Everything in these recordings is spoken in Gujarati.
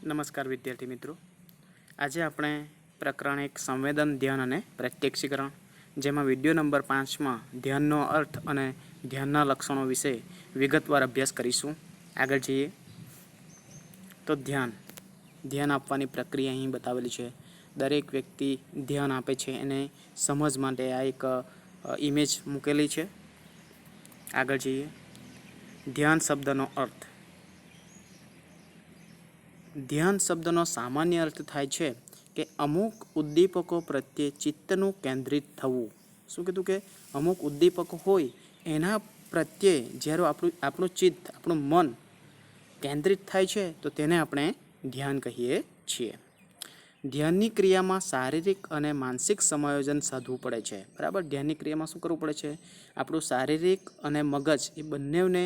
નમસ્કાર વિદ્યાર્થી મિત્રો, આજે આપણે પ્રકરણ 1 સંવેદન, ધ્યાન અને પ્રત્યક્ષીકરણ, જેમાં વિડીયો નંબર 5માં ધ્યાનનો અર્થ અને ધ્યાનના લક્ષણો વિશે વિગતવાર અભ્યાસ કરીશું. આગળ જઈએ તો ધ્યાન આપવાની પ્રક્રિયા અહીં બતાવેલી છે. દરેક વ્યક્તિ ધ્યાન આપે છે એને સમજ માટે આ એક ઇમેજ મૂકેલી છે. આગળ જઈએ. ધ્યાન શબ્દનો અર્થ. ધ્યાન શબ્દનો સામાન્ય અર્થ થાય છે કે અમુક ઉદ્દીપકો પ્રત્યે ચિત્તનું કેન્દ્રિત થવું. શું કીધું કે અમુક ઉદ્દીપકો હોય એના પ્રત્યે જ્યારે આપણું ચિત્ત, આપણું મન કેન્દ્રિત થાય છે તો તેને આપણે ધ્યાન કહીએ છીએ. ધ્યાનની ક્રિયામાં શારીરિક અને માનસિક સમાયોજન સાધવું પડે છે. બરાબર, ધ્યાનની ક્રિયામાં શું કરવું પડે છે? આપણું શારીરિક અને મગજ એ બંનેને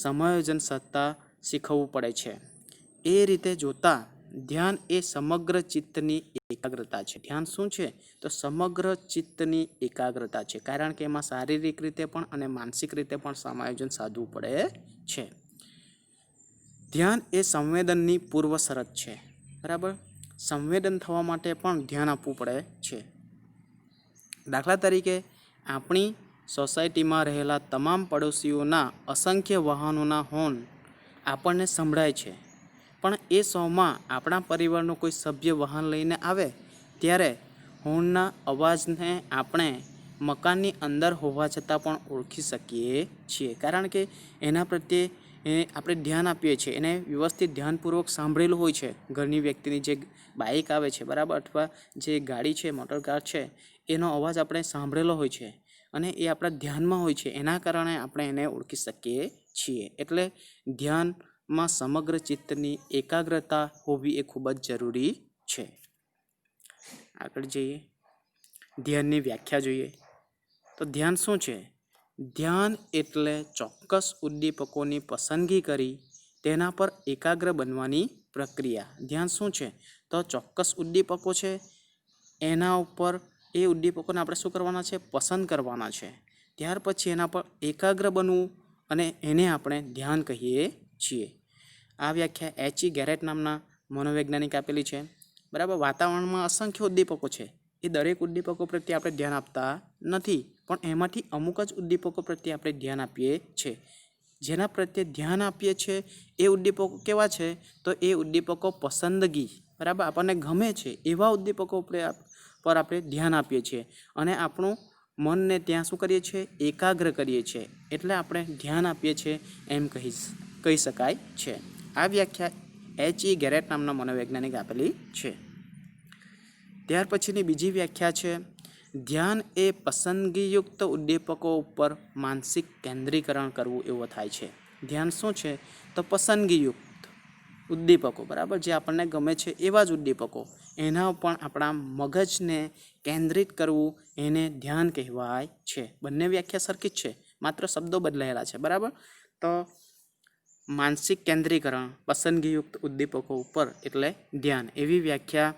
સમાયોજન સાધતા શીખવવું પડે છે. એ રીતે જોતા ધ્યાન એ સમગ્ર ચિત્તની એકાગ્રતા છે. ધ્યાન શું છે? તો સમગ્ર ચિત્તની એકાગ્રતા છે, કારણ કે એમાં શારીરિક રીતે પણ અને માનસિક રીતે પણ સમાયોજન સાધવું પડે છે. ધ્યાન એ સંવેદનની પૂર્વ શરત છે. બરાબર, સંવેદન થવા માટે પણ ધ્યાન આપવું પડે છે. દાખલા તરીકે આપણી સોસાયટીમાં રહેલા તમામ પડોશીઓના અસંખ્ય વાહનોના હોર્ન આપણને સંભળાય છે, પણ એ સૌમાં આપણા પરિવારનો કોઈ સભ્ય વાહન લઈને આવે ત્યારે હોર્નના અવાજને આપણે મકાનની અંદર હોવા છતાં પણ ઓળખી શકીએ છીએ, કારણ કે એના પ્રત્યે આપણે ધ્યાન આપીએ છીએ. એને વ્યવસ્થિત ધ્યાનપૂર્વક સાંભળેલું હોય છે. ઘરની વ્યક્તિની જે બાઇક આવે છે, બરાબર, અથવા જે ગાડી છે, મોટર કાર છે, એનો અવાજ આપણે સાંભળેલો હોય છે અને એ આપણા ધ્યાનમાં હોય છે. એના કારણે આપણે એને ઓળખી શકીએ છીએ. એટલે ધ્યાનમાં સમગ્ર ચિત્તની એકાગ્રતા હોવી એ ખૂબ જ જરૂરી છે. આગળ જઈએ. ધ્યાનની વ્યાખ્યા જોઈએ તો ધ્યાન શું છે? ધ્યાન એટલે ચોક્કસ ઉદ્દીપકોની પસંદગી કરી તેના પર એકાગ્ર બનવાની પ્રક્રિયા. ધ્યાન શું છે? તો ચોક્કસ ઉદ્દીપકો છે, એના ઉપર એ ઉદ્દીપકોને આપણે શું કરવાના છે? પસંદ કરવાના છે. ત્યાર પછી એના પર એકાગ્ર બનવું અને એને આપણે ધ્યાન કહીએ છીએ. આ વ્યાખ્યા H.E. ગેરેટ નામના મનોવૈજ્ઞાનિક આપેલી છે. બરાબર, વાતાવરણમાં અસંખ્ય ઉદ્દીપકો છે. એ દરેક ઉદ્દીપકો પ્રત્યે આપણે ધ્યાન આપતા નથી, પણ એમાંથી અમુક જ ઉદ્દીપકો પ્રત્યે આપણે ધ્યાન આપીએ છીએ. જેના પ્રત્યે ધ્યાન આપીએ છીએ એ ઉદ્દીપકો કેવા છે? તો એ ઉદ્દીપકો પસંદગી, બરાબર, આપણને ગમે છે એવા ઉદ્દીપકો પર આપણે ધ્યાન આપીએ છીએ અને આપણું મનને ત્યાં શું કરીએ છીએ? એકાગ્ર કરીએ છીએ. એટલે આપણે ધ્યાન આપીએ છીએ એમ કહી શકાય છે. આ વ્યાખ્યા H.E. ગેરેટ નામના મનોવૈજ્ઞાનિક આપેલી છે. ત્યાર પછીની બીજી વ્યાખ્યા છે, ધ્યાન એ પસંદગીયુક્ત ઉદ્દીપકો ઉપર માનસિક કેન્દ્રીકરણ કરવું એવો થાય છે. ધ્યાન શું છે? તો પસંદગીયુક્ત ઉદ્દીપકો, બરાબર, જે આપણને ગમે છે એવા જ ઉદ્દીપકો, એના પણ આપણા મગજને કેન્દ્રિત કરવું એને ધ્યાન કહેવાય છે. બંને વ્યાખ્યા સરખી જ છે, માત્ર શબ્દો બદલાયેલા છે. બરાબર, તો માનસિક કેન્દ્રીકરણ પસંદગીયુક્ત ઉદ્દીપકો ઉપર એટલે ધ્યાન, એવી વ્યાખ્યા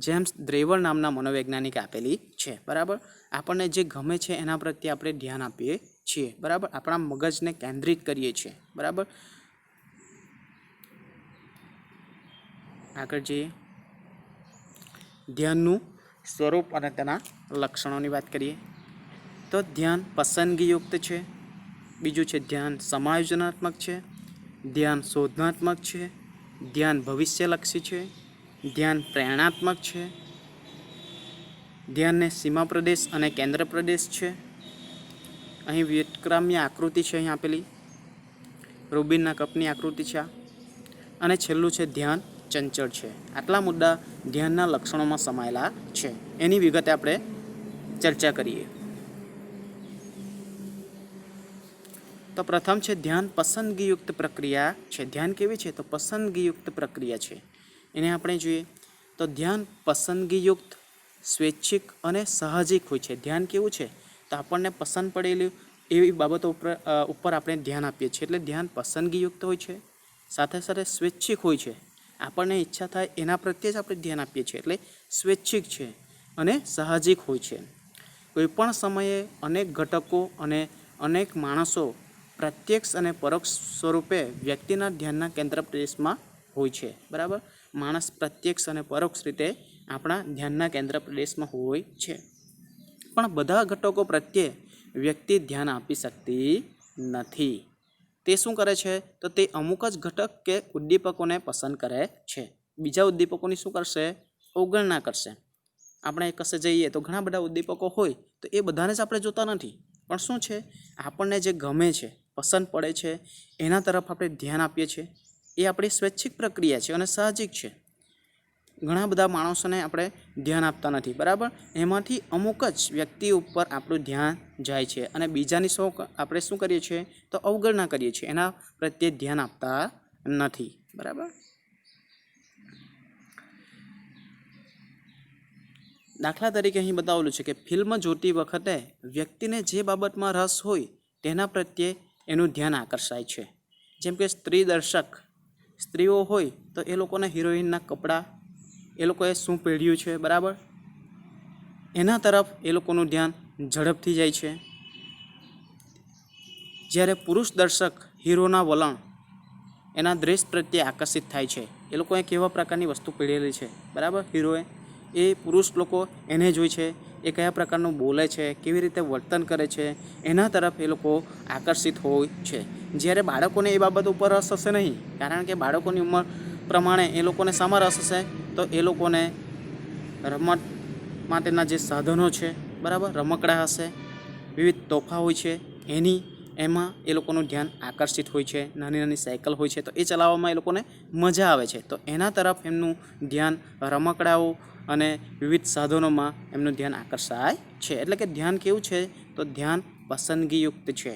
જેમ્સ દ્રેવર નામના મનોવૈજ્ઞાનિકે આપેલી છે. બરાબર, આપણને જે ગમે છે એના પ્રત્યે આપણે ધ્યાન આપીએ છીએ. બરાબર, આપણા મગજને કેન્દ્રિત કરીએ છીએ. બરાબર, આગળ જઈએ. ધ્યાનનું સ્વરૂપ અને તેના લક્ષણોની વાત કરીએ તો ધ્યાન પસંદગીયુક્ત છે. બીજું છે ધ્યાન સમાયોજનાત્મક છે. ધ્યાન શોધનાત્મક છે. ધ્યાન ભવિષ્યલક્ષી છે. ધ્યાન પ્રેરણાત્મક છે. ધ્યાનને સીમા પ્રદેશ અને કેન્દ્ર પ્રદેશ છે. અહીં વ્યુત્ક્રામ્ય આકૃતિ છે અહીં આપેલી, રૂબિનના કપની આકૃતિ છે આ. અને છેલ્લું છે ધ્યાન ચંચળ છે. આટલા મુદ્દા ધ્યાનના લક્ષણોમાં સમાયેલા છે. એની વિગતે આપણે ચર્ચા કરીએ. તો પ્રથમ છે ધ્યાન પસંદગીયુક્ત પ્રક્રિયા છે. ધ્યાન કેવી છે? તો પસંદગીયુક્ત પ્રક્રિયા છે. એને આપણે જોઈએ તો ધ્યાન પસંદગીયુક્ત, સ્વૈચ્છિક અને સાહજિક હોય છે. ધ્યાન કેવું છે? તો આપણને પસંદ પડેલી એવી બાબતો ઉપર આપણે ધ્યાન આપીએ છીએ. એટલે ધ્યાન પસંદગીયુક્ત હોય છે, સાથે સાથે સ્વૈચ્છિક હોય છે. આપણને ઈચ્છા થાય એના પ્રત્યે જ આપણે ધ્યાન આપીએ છીએ, એટલે સ્વૈચ્છિક છે અને સાહજિક હોય છે. કોઈપણ સમયે અનેક ઘટકો અને અનેક માણસો પ્રત્યક્ષ અને પરોક્ષ સ્વરૂપે વ્યક્તિના ધ્યાનના કેન્દ્ર પ્રદેશમાં હોય છે, બરાબર. માણસ પ્રત્યક્ષ અને પરોક્ષ રીતે આપણા ધ્યાનના કેન્દ્ર પ્રદેશમાં હોય છે, પણ બધા ઘટકો પ્રત્યે વ્યક્તિ ધ્યાન આપી શકતી નથી. તે શું કરે છે? તો તે અમુક જ ઘટક કે ઉદ્દીપકોને પસંદ કરે છે. બીજા ઉદ્દીપકોની શું કરશે? અવગણના કરશે. આપણે કશે જઈએ તો ઘણા બધા ઉદ્દીપકો હોય, તો એ બધાને જ આપણે જોતા નથી, પણ શું છે, આપણને જે ગમે છે, પસંદ પડે છે, એના તરફ આપણે ધ્યાન આપીએ છીએ. એ આપણી સ્વૈચ્છિક પ્રક્રિયા છે અને સાહજિક છે. ઘણા બધા માણસોને આપણે ધ્યાન આપતા નથી, બરાબર. એમાંથી અમુક જ વ્યક્તિ ઉપર આપણું ધ્યાન જાય છે અને બીજાની આપણે શું કરીએ છીએ? તો અવગણના કરીએ છીએ, એના પ્રત્યે ધ્યાન આપતા નથી, બરાબર. દાખલા તરીકે અહીં બતાવેલું છે કે ફિલ્મ જોતી વખતે વ્યક્તિને જે બાબતમાં રસ હોય તેના પ્રત્યે એનું ધ્યાન આકર્ષાય છે. જેમ કે સ્ત્રીઓ હોય તો એ લોકોના હિરોઈનના કપડાં, એ લોકોએ શું પહેર્યું છે, બરાબર, એના તરફ એ લોકોનું ધ્યાન ઝડપથી જાય છે. જ્યારે પુરુષ દર્શક હીરોના વલણ, એના ડ્રેસ પ્રત્યે આકર્ષિત થાય છે. એ લોકોએ કેવા પ્રકારની વસ્તુ પહેરેલી છે, બરાબર, હીરોએ, એ પુરુષ લોકો એને જોઈ છે, એ કયા પ્રકારનું બોલે છે, કેવી રીતે વર્તન કરે છે, એના તરફ એ લોકો આકર્ષિત હોય છે. જ્યારે બાળકોને એ બાબત ઉપર રસ હશે નહીં, કારણ કે બાળકોની ઉંમર પ્રમાણે એ લોકોને શામાં રસ હશે? તો એ લોકોને રમત માટેના જે સાધનો છે, બરાબર, રમકડા હશે, વિવિધ તોફા હોય છે, એમાં એ લોકોનું ધ્યાન આકર્ષિત હોય છે. નાની નાની સાયકલ હોય છે, તો એ ચલાવવામાં એ લોકોને મજા આવે છે, તો એના તરફ એમનું ધ્યાન રમકડાઓ અને વિવિધ સાધનોમાં એમનું ધ્યાન આકર્ષાય છે. એટલે કે ધ્યાન કેવું છે? તો ધ્યાન પસંદગીયુક્ત છે.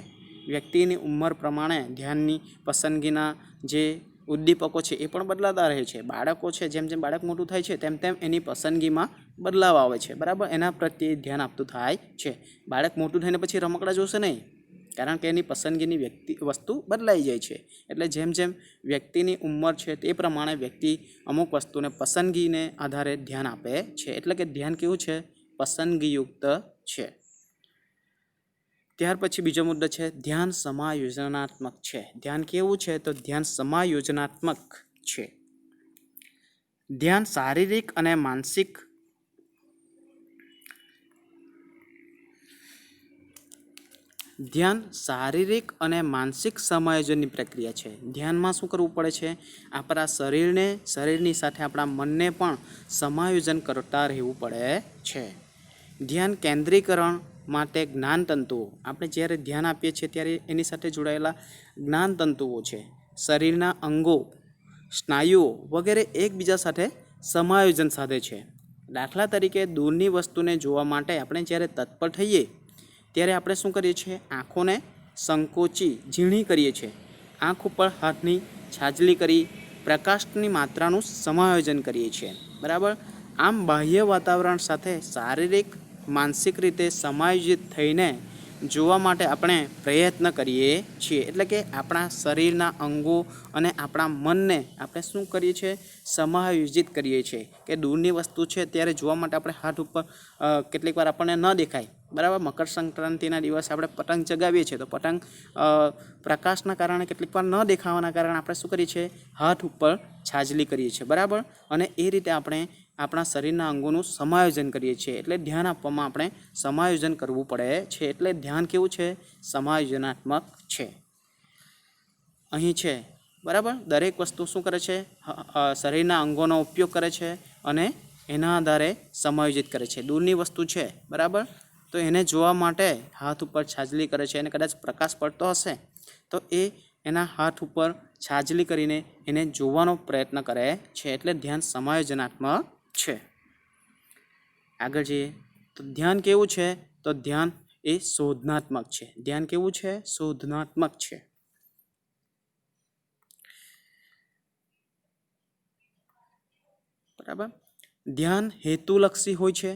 વ્યક્તિની ઉંમર પ્રમાણે ધ્યાનની પસંદગીના જે ઉદ્દીપકો છે એ પણ બદલાતા રહે છે. બાળકો છે, જેમ જેમ બાળક મોટું થાય છે તેમ તેમ એની પસંદગીમાં બદલાવ આવે છે, બરાબર. એના પ્રત્યે ધ્યાન આપતું થાય છે. બાળક મોટું થઈને પછી રમકડા જોશે નહીં, કારણ કે એની પસંદગીની વસ્તુ બદલાઈ જાય છે. એટલે જેમ જેમ વ્યક્તિની ઉંમર છે તે પ્રમાણે વ્યક્તિ અમુક વસ્તુને પસંદગીને આધારે ધ્યાન આપે છે. એટલે કે ધ્યાન કેવું છે? પસંદગીયુક્ત છે. ત્યાર પછી બીજો મુદ્દો છે ધ્યાન સમાયોજનાત્મક છે. ધ્યાન કેવું છે? તો ધ્યાન સમાયોજનાત્મક છે. ધ્યાન શારીરિક અને માનસિક સમાયોજનની પ્રક્રિયા છે. ધ્યાનમાં શું કરવું પડે છે? આપણા શરીરની સાથે આપણા મનને પણ સમાયોજન કરતા રહેવું પડે છે. ધ્યાન કેન્દ્રીકરણ માટે જ્ઞાનતંતુઓ, આપણે જ્યારે ધ્યાન આપીએ છીએ ત્યારે એની સાથે જોડાયેલા જ્ઞાનતંતુઓ છે, શરીરના અંગો, સ્નાયુઓ વગેરે એકબીજા સાથે સમાયોજન સાધે છે. દાખલા તરીકે દૂરની વસ્તુને જોવા માટે આપણે જ્યારે તત્પર થઈએ ત્યારે આપણે શું કરીએ છીએ? આંખોને સંકોચી ઝીણી કરીએ છીએ. આંખ ઉપર હાથની છાજલી કરી પ્રકાશની માત્રાનું સમાયોજન કરીએ છીએ, બરાબર. આમ બાહ્ય વાતાવરણ સાથે શારીરિક માનસિક રીતે સમાયોજિત થઈને જોવા માટે આપણે પ્રયત્ન કરીએ છીએ. એટલે કે આપણા શરીરના અંગો અને આપણા મનને આપણે શું કરીએ છીએ? સમાયોજિત કરીએ છીએ. કે દૂરની વસ્તુ છે ત્યારે જોવા માટે આપણે હાથ ઉપર કેટલીક વાર આપણને ન દેખાય, બરાબર. મકર સંક્રાંતિના દિવસે આપણે પતંગ ચગાવીએ છીએ, તો પતંગ પ્રકાશના કારણે કેટલીક વાર ન દેખાવાના કારણે આપણે શું કરીએ છીએ? હાથ ઉપર છાજલી કરીએ છીએ, બરાબર. અને એ રીતે આપણે આપણા શરીરના અંગોનું સમાયોજન કરીએ છીએ. એટલે ધ્યાન આપવામાં આપણે સમાયોજન કરવું પડે છે. એટલે ધ્યાન કેવું છે? સમાયોજનાત્મક છે. અહીં છે, બરાબર. દરેક વસ્તુ શું કરે છે? શરીરના અંગોનો ઉપયોગ કરે છે અને એના આધારે સમાયોજિત કરે છે. દૂરની વસ્તુ છે, બરાબર, તો એને જોવા માટે હાથ ઉપર છાજલી કરે છે. અને કદાચ પ્રકાશ પડતો હશે તો એના હાથ ઉપર છાજલી કરીને એને જોવાનો પ્રયત્ન કરે છે. એટલે ધ્યાન સમાયોજનાત્મક છે. આગળ જઈએ તો ધ્યાન કેવું છે? તો ધ્યાન એ શોધનાત્મક છે. ધ્યાન કેવું છે? શોધનાત્મક છે, બરાબર. ધ્યાન હેતુલક્ષી હોય છે.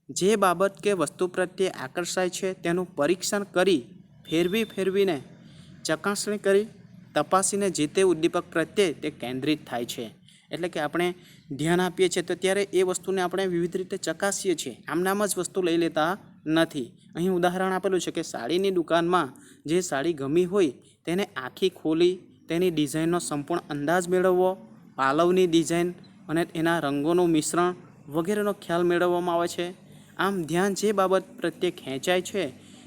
જે બાબત કે વસ્તુ પ્રત્યે આકર્ષાય છે તેનું પરીક્ષણ કરી ફેરવીને ચકાસણી કરી તપાસીને જે તે ઉદ્દીપક પ્રત્યે તે કેન્દ્રિત થાય છે. એટલે કે આપણે ધ્યાન આપીએ છીએ તો ત્યારે એ વસ્તુને આપણે વિવિધ રીતે ચકાસીએ છીએ. આમ જ વસ્તુ લઈ લેતા નથી. અહીં ઉદાહરણ આપેલું છે કે સાડીની દુકાનમાં જે સાડી ગમી હોય તેને આખી ખોલી તેની ડિઝાઇનનો સંપૂર્ણ અંદાજ મેળવવો, પાલવની ડિઝાઇન અને એના રંગોનું મિશ્રણ વગેરેનો ખ્યાલ મેળવવામાં આવે છે. આમ ધ્યાન જે બાબત પ્રત્યે ખેંચાય છે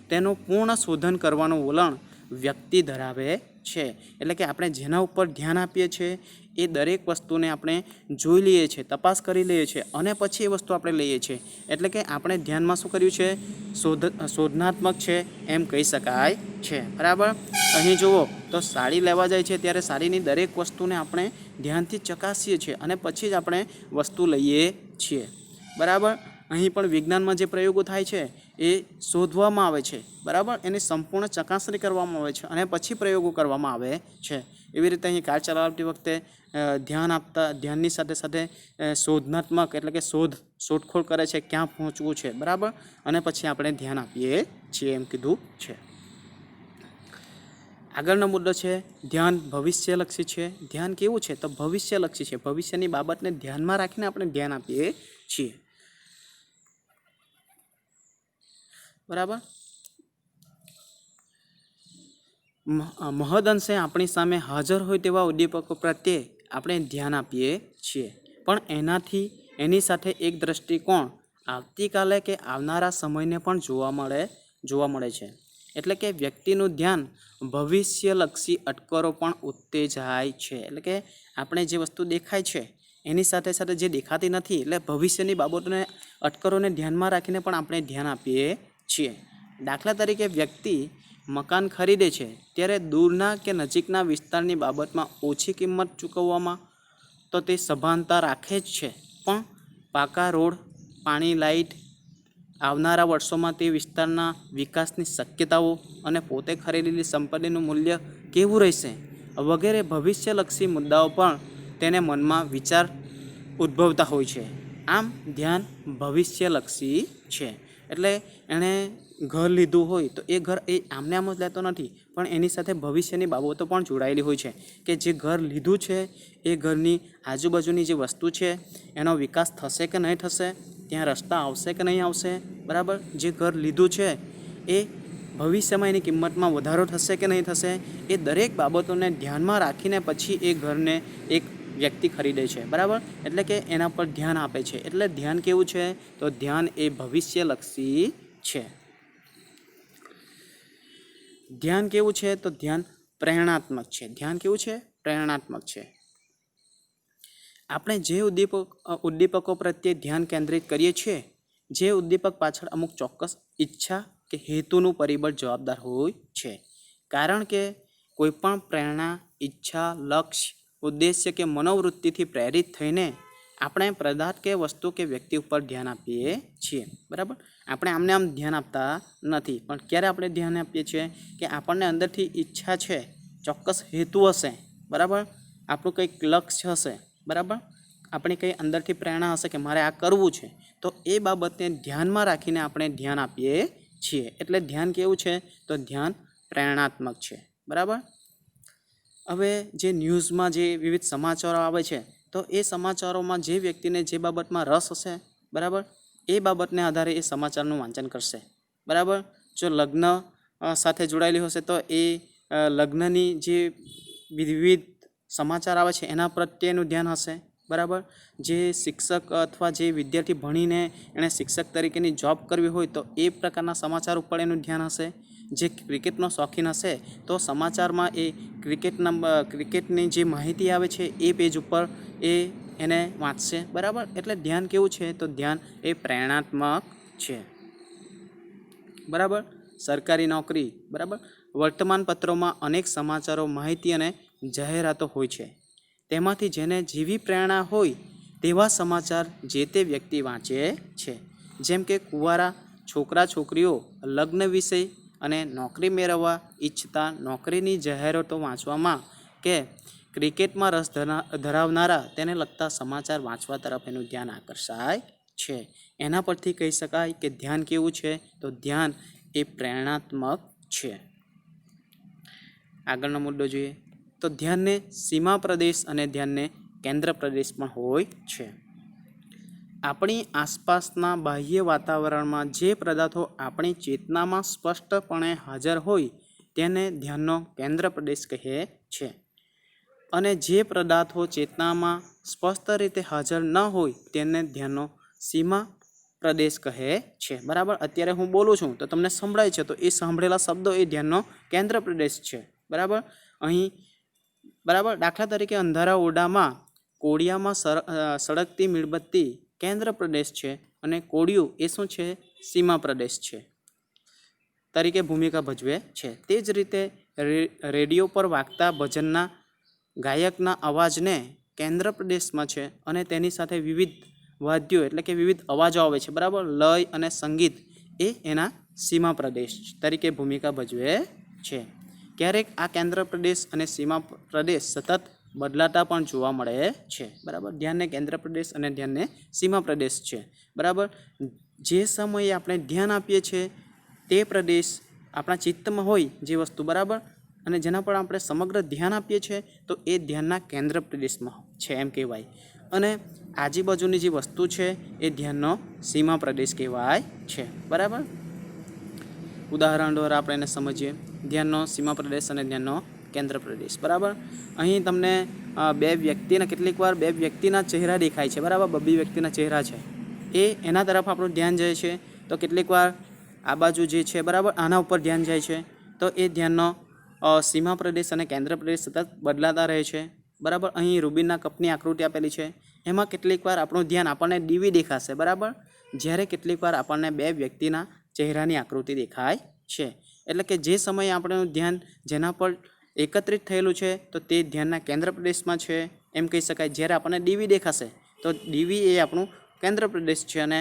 તેનું પૂર્ણ શોધન કરવાનું વલણ વ્યક્તિ ધરાવે છે. એટલે કે આપણે જેના ઉપર ધ્યાન આપીએ છીએ એ દરેક વસ્તુને આપણે જોઈ લઈએ છીએ, તપાસ કરી લઈએ છીએ અને પછી એ વસ્તુ આપણે લઈએ છીએ. એટલે કે આપણે ધ્યાનમાં શું કર્યું છે? શોધનાત્મક છે એમ કહી શકાય છે. બરાબર. અહીં જુઓ તો સાડી લેવા જાય છે ત્યારે સાડીની દરેક વસ્તુને આપણે ધ્યાનથી ચકાસીએ છીએ અને પછી જ આપણે વસ્તુ લઈએ છીએ. બરાબર. અહીં પણ વિજ્ઞાનમાં જે પ્રયોગો થાય છે એ શોધવામાં આવે છે. બરાબર. એની સંપૂર્ણ ચકાસણી કરવામાં આવે છે અને પછી પ્રયોગો કરવામાં આવે છે. એવી રીતે અહીં કાર ચલાવતી વખતે ધ્યાનની સાથે સાથે શોધનાત્મક એટલે કે શોધખોળ કરે છે, ક્યાં પહોંચવું છે. બરાબર. અને પછી આપણે ધ્યાન આપીએ છીએ એમ કીધું છે. આગળનો મુદ્દો છે ધ્યાન ભવિષ્યલક્ષી છે. ધ્યાન કેવું છે? તો ભવિષ્યલક્ષી છે. ભવિષ્યની બાબતને ધ્યાનમાં રાખીને આપણે ધ્યાન આપીએ છીએ. બરાબર. મહદઅંશે આપણી સામે હાજર હોય તેવા ઉદ્દીપકો પ્રત્યે આપણે ધ્યાન આપીએ છીએ. પણ એની સાથે એક દ્રષ્ટિકોણ આવતીકાલે કે આવનારા સમયને પણ જોવા મળે છે. એટલે કે વ્યક્તિનું ધ્યાન ભવિષ્યલક્ષી અટકળો પણ ઉત્તેજાય છે. એટલે કે આપણે જે વસ્તુ દેખાય છે એની સાથે સાથે જે દેખાતી નથી એટલે ભવિષ્યની બાબતોને અટકળોને ધ્યાનમાં રાખીને પણ આપણે ધ્યાન આપીએ છીએ. દાખલા તરીકે વ્યક્તિ મકાન ખરીદે છે ત્યારે દૂરના કે નજીકના વિસ્તારની બાબતમાં ઓછી કિંમત ચૂકવવામાં તો તે સભાનતા રાખે જ છે. પણ પાકા રોડ, પાણી, લાઇટ, આવનારા વર્ષોમાં તે વિસ્તારના વિકાસની શક્યતાઓ અને પોતે ખરીદેલી સંપત્તિનું મૂલ્ય કેવું રહેશે વગેરે ભવિષ્યલક્ષી મુદ્દાઓ પણ તેને મનમાં વિચાર ઉદ્ભવતા હોય છે. આમ ધ્યાન ભવિષ્યલક્ષી છે. એટલે એણે ઘર લીધું હોય તો એ ઘર એ આમને આમ જ લેતો નથી, પણ એની સાથે ભવિષ્યની બાબતો પણ જોડાયેલી હોય છે કે જે ઘર લીધું છે એ ઘરની આજુબાજુની જે વસ્તુ છે એનો વિકાસ થશે કે નહીં થશે, ત્યાં રસ્તા આવશે કે નહીં આવશે. બરાબર. જે ઘર લીધું છે એ ભવિષ્યમાં એની કિંમતમાં વધારો થશે કે નહીં થશે, એ દરેક બાબતોને ધ્યાનમાં રાખીને પછી એ ઘરને એક વ્યક્તિ ખરીદે છે. બરાબર. એટલે કે એના પર ધ્યાન આપે છે. એટલે ધ્યાન કેવું છે? તો ધ્યાન એ ભવિષ્યલક્ષી છે. ધ્યાન કેવું છે? તો ધ્યાન પ્રેરણાત્મક છે. ધ્યાન કેવું છે? પ્રેરણાત્મક છે. આપણે જે ઉદ્દીપકો પ્રત્યે ધ્યાન કેન્દ્રિત કરીએ છીએ, જે ઉદ્દીપક પાછળ અમુક ચોક્કસ ઈચ્છા કે હેતુનું પરિબળ જવાબદાર હોય છે. કારણ કે કોઈપણ પ્રેરણા, ઈચ્છા, લક્ષ્ય, ઉદ્દેશ્ય કે મનોવૃત્તિથી પ્રેરિત થઈને આપણે પદાર્થ કે વસ્તુ કે વ્યક્તિ ઉપર ધ્યાન આપીએ છીએ. બરાબર. આપણે આમને આમ ધ્યાન આપતા નથી, પણ ક્યારે આપણે ધ્યાન આપીએ છીએ કે આપણને અંદરથી ઈચ્છા છે, ચોક્કસ હેતુ હશે. બરાબર. આપણું કંઈક લક્ષ્ય હશે. બરાબર. આપણી કંઈ અંદરથી પ્રેરણા હશે કે મારે આ કરવું છે, તો એ બાબતને ધ્યાનમાં રાખીને આપણે ધ્યાન આપીએ છીએ. એટલે ધ્યાન કેવું છે? તો ધ્યાન પ્રેરણાત્મક છે. બરાબર. હવે જે ન્યૂઝમાં જે વિવિધ સમાચારો આવે છે તો એ સમાચારોમાં જે વ્યક્તિને જે બાબતમાં રસ હશે, બરાબર, એ બાબતને આધારે એ સમાચારનું વાંચન કરશે. બરાબર. જો લગ્ન સાથે જોડાયેલી હશે તો એ લગ્નની જે વિવિધ સમાચાર આવે છે એના પ્રત્યેનું ધ્યાન હશે. બરાબર. જે શિક્ષક અથવા જે વિદ્યાર્થી ભણીને એણે શિક્ષક તરીકેની જોબ કરવી હોય તો એ પ્રકારના સમાચાર ઉપર એનું ધ્યાન હશે. જે ક્રિકેટનો શોખીન હશે તો સમાચારમાં એ ક્રિકેટની જે માહિતી આવે છે એ પેજ ઉપર એને વાંચશે. બરાબર. એટલે ધ્યાન કેવું છે? તો ધ્યાન એ પ્રેરણાત્મક છે. બરાબર. સરકારી નોકરી. બરાબર. વર્તમાન પત્રોમાં અનેક સમાચારો, માહિતી અને જાહેરાતો હોય છે. તેમાંથી જેને જેવી પ્રેરણા હોય તેવા સમાચાર જે તે વ્યક્તિ વાંચે છે. જેમ કે કુંવારા છોકરા છોકરીઓ લગ્ન વિષય અને નોકરી મેળવવા ઈચ્છતા નોકરીની જાહેરાતો વાંચવામાં કે ક્રિકેટમાં રસ ધરાવનારા તેને લગતા સમાચાર વાંચવા તરફ એનું ધ્યાન આકર્ષાય છે. એના પરથી કહી શકાય કે ધ્યાન કેવું છે? તો ધ્યાન એ પ્રેરણાત્મક છે. આગળનો મુદ્દો જોઈએ તો ધ્યાનને સીમા પ્રદેશ અને ધ્યાનને કેન્દ્ર પ્રદેશ પણ હોય છે. આપણી આસપાસના બાહ્ય વાતાવરણમાં જે પદાર્થો આપણી ચેતનામાં સ્પષ્ટપણે હાજર હોય તેને ધ્યાનનો કેન્દ્ર પ્રદેશ કહે છે. અને જે પદાર્થો ચેતનામાં સ્પષ્ટ રીતે હાજર ન હોય તેને ધ્યાનનો સીમા પ્રદેશ કહે છે. બરાબર, અત્યારે હું બોલું છું તો તમને સંભળાય છે, તો એ સાંભળેલા શબ્દો એ ધ્યાનનો કેન્દ્ર પ્રદેશ છે. બરાબર, અહીં બરાબર દાખલા તરીકે અંધારા ઓરડામાં કોડિયામાં સળગતી મીણબત્તી કેન્દ્ર પ્રદેશ છે અને કોડિયું એ શું છે? સીમા પ્રદેશ છે તરીકે ભૂમિકા ભજવે છે. તે જ રીતે રેડિયો પર વાગતા ભજનના ગાયકના અવાજને કેન્દ્ર પ્રદેશમાં છે અને તેની સાથે વિવિધ વાદ્યો એટલે કે વિવિધ અવાજો આવે છે. બરાબર, લય અને સંગીત એ એના સીમા પ્રદેશ તરીકે ભૂમિકા ભજવે છે. ક્યારેક આ કેન્દ્ર પ્રદેશ અને સીમા પ્રદેશ સતત બદલાતા પણ જોવા મળે છે. બરાબર, ધ્યાનને કેન્દ્ર પ્રદેશ અને ધ્યાનને સીમા પ્રદેશ છે. બરાબર, જે સમયે આપણે ધ્યાન આપીએ છીએ તે પ્રદેશ આપણા ચિત્તમાં હોય જે વસ્તુ, બરાબર, અને જેના પર આપણે સમગ્ર ધ્યાન આપીએ છીએ તો એ ધ્યાનના કેન્દ્ર પ્રદેશમાં છે એમ કહેવાય. અને આજુબાજુની જે વસ્તુ છે એ ધ્યાનનો સીમા પ્રદેશ કહેવાય છે. બરાબર, ઉદાહરણ દ્વારા આપણે એને સમજીએ. ધ્યાનનો સીમા પ્રદેશ અને ધ્યાનનો કેન્દ્ર પ્રદેશ. બરાબર, અહીં તમને કેટલીક વાર બે વ્યક્તિના ચહેરા દેખાય છે. બરાબર, બબ્બી વ્યક્તિના ચહેરા છે એ એના તરફ આપણું ધ્યાન જાય છે. તો કેટલીક વાર આ બાજુ જે છે, બરાબર, આના ઉપર ધ્યાન જાય છે. તો એ ધ્યાનનો સીમા પ્રદેશ અને કેન્દ્ર પ્રદેશ સતત બદલાતા રહે છે. બરાબર, અહીં રૂબિનના કપની આકૃતિ આપેલી છે. એમાં કેટલીક વાર આપણું ધ્યાન આપણને ડીવી દેખાશે. બરાબર, જ્યારે કેટલીક વાર આપણને બે વ્યક્તિના ચહેરાની આકૃતિ દેખાય છે. એટલે કે જે સમયે આપણું ધ્યાન જેના પર એકત્રિત થયેલું છે તો તે ધ્યાનના કેન્દ્ર પ્રદેશમાં છે એમ કહી શકાય. જ્યારે આપણને ડીવી દેખાશે તો ડીવી એ આપણું કેન્દ્ર પ્રદેશ છે અને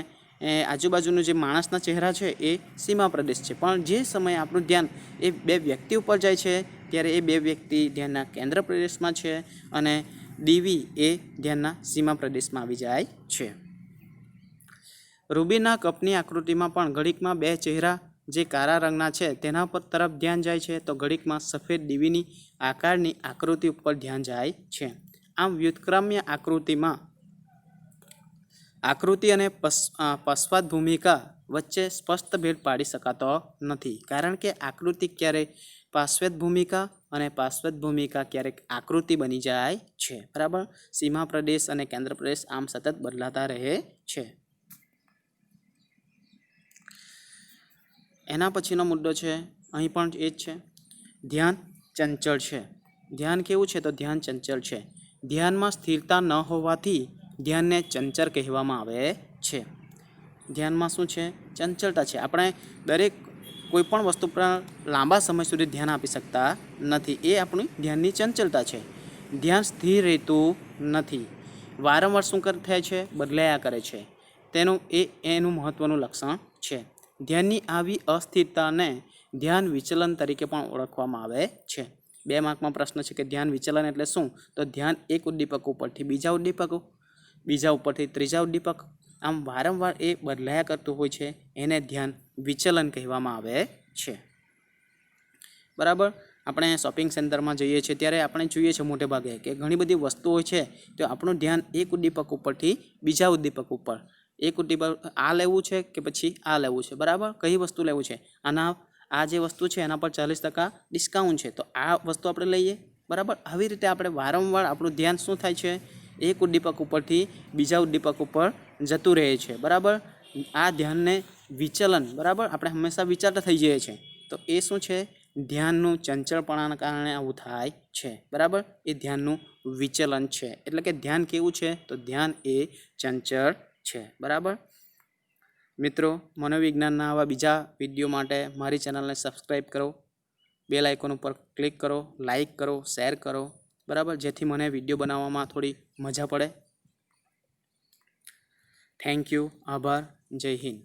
આજુબાજુનું જે માણસના ચહેરા છે એ સીમા પ્રદેશ છે. પણ જે સમયે આપણું ધ્યાન એ બે વ્યક્તિ ઉપર જાય છે ત્યારે એ બે વ્યક્તિ ધ્યાનના કેન્દ્ર પ્રદેશમાં છે અને ડીવી એ ધ્યાનના સીમા પ્રદેશમાં આવી જાય છે. રૂબીના કપની આકૃતિમાં પણ ઘડીકમાં બે ચહેરા જે કાળા રંગના છે તેના પર તરફ ધ્યાન જાય છે તો ઘડીકમાં સફેદ ડીવીની આકારની આકૃતિ ઉપર ધ્યાન જાય છે. આમ વ્યુત્ક્રમ્ય આકૃતિ અને પશ્ચાત ભૂમિકા વચ્ચે સ્પષ્ટ ભેદ પાડી શકાતો નથી. કારણ કે આકૃતિ ક્યારેક પાર્શ્વેત ભૂમિકા અને પાર્શ્વેત ભૂમિકા ક્યારેક આકૃતિ બની જાય છે. બરાબર, સીમા પ્રદેશ અને કેન્દ્ર પ્રદેશ આમ સતત બદલાતા રહે છે. એના પછીનો મુદ્દો છે, અહીં પણ એ જ છે, ધ્યાન ચંચળ છે. ધ્યાન કેવું છે? તો ધ્યાન ચંચળ છે. ધ્યાનમાં સ્થિરતા ન હોવાથી ધ્યાનને ચંચળ કહેવામાં આવે છે. ધ્યાનમાં શું છે? ચંચળતા છે. આપણે દરેક કોઈ પણ વસ્તુ પર લાંબા સમય સુધી ધ્યાન આપી શકતા નથી. એ આપણી ધ્યાનની ચંચળતા છે. ધ્યાન સ્થિર રહેતું નથી. વારંવાર શું થાય છે? બદલાયા કરે છે. એનું મહત્વનું લક્ષણ છે. ધ્યાનની આવી અસ્થિરતાને ધ્યાન વિચલન તરીકે પણ ઓળખવામાં આવે છે. 2 માર્કમાં પ્રશ્ન છે કે ધ્યાન વિચલન એટલે શું? તો ધ્યાન એક ઉદ્દીપક ઉપરથી બીજા ઉદ્દીપકો, બીજા ઉપરથી ત્રીજા ઉદ્દીપક, આમ વારંવાર એ બદલાયા કરતું હોય છે એને ધ્યાન વિચલન કહેવામાં આવે છે. બરાબર, આપણે શોપિંગ સેન્ટરમાં જઈએ છીએ ત્યારે આપણે જોઈએ છીએ મોટે ભાગે કે ઘણી બધી વસ્તુઓ છે તો આપણું ધ્યાન એક ઉદ્દીપક ઉપરથી બીજા ઉદ્દીપક ઉપર, એક ઉદ્દીપક આ લેવું છે કે પછી આ લેવું છે. બરાબર, કઈ વસ્તુ લેવું છે? આ જે વસ્તુ છે એના પર 40% ડિસ્કાઉન્ટ છે તો આ વસ્તુ આપણે લઈએ. બરાબર, આવી રીતે આપણે વારંવાર આપણું ધ્યાન શું થાય છે? એક ઉદ્દીપક ઉપરથી બીજા ઉદ્દીપક ઉપર જતું રહે છે. બરાબર, આ ધ્યાનને વિચલન, બરાબર, આપણે હંમેશા વિચારતા થઈ જઈએ છીએ તો એ શું છે? ધ્યાનનું ચંચળપણાના કારણે આવું થાય છે. બરાબર, એ ધ્યાનનું વિચલન છે. એટલે કે ધ્યાન કેવું છે? તો ધ્યાન એ ચંચળ છે. બરાબર મિત્રો, મનોવિજ્ઞાનના આવા બીજા વિડીયો માટે મારી ચેનલને સબસ્ક્રાઈબ કરો, બેલ આઇકોન ઉપર ક્લિક કરો, લાઈક કરો, શેર કરો. બરાબર, જેથી મને વિડીયો બનાવવામાં થોડી મજા પડે. થેન્ક યુ, આભાર, જય હિન્દ.